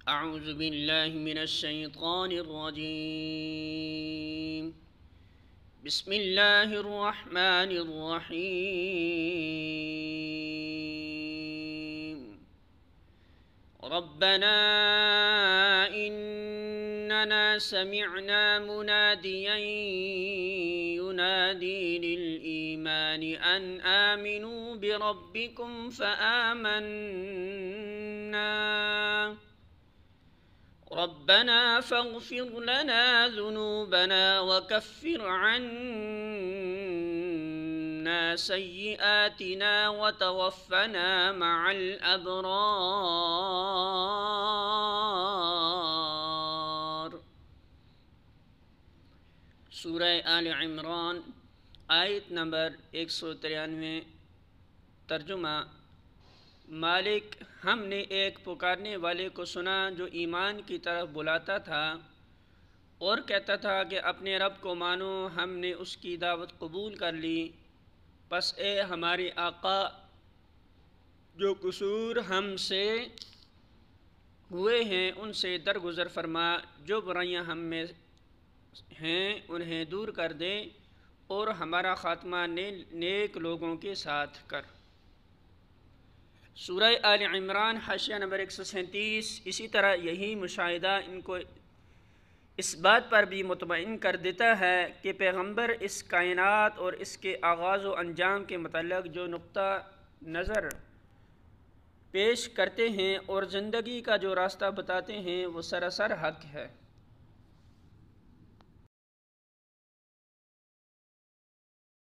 अऊज़ु बिल्लाहि मिनश्शैतानिर्रजीम। बिस्मिल्लाहिर्रहमानिर्रहीम। रब्बना इन्नना समिअना मुनादियन युनादी लिल ईमानि अन आमिनू बिरब्बिकुम फ़आमन्ना रब्बना फ़ग़फ़िर लना ज़ुनूबना वकफ़्फ़िर अन्ना सय्यिआतिना वतवफ़्फ़ना मअल अबरार। सूरह आल इमरान आयत नंबर 193। तर्जुमा। मालिक, हमने एक पुकारने वाले को सुना जो ईमान की तरफ बुलाता था और कहता था कि अपने रब को मानो। हमने उसकी दावत कबूल कर ली। बस ए हमारे आका, जो कसूर हमसे हुए हैं उनसे दरगुज़र फरमा। जो बुराइयां हम में हैं उन्हें दूर कर दे और हमारा ख़ात्मा नेक लोगों के साथ कर। सूरह आल इमरान हाशिया नंबर 137। इसी तरह यही मुशाहिदा इनको इस बात पर भी मुतमईन कर देता है कि पैगंबर इस कायनात और इसके आगाज़ व अंजाम के मतलब जो नुक्ता नज़र पेश करते हैं और ज़िंदगी का जो रास्ता बताते हैं वो सरासर हक़ है।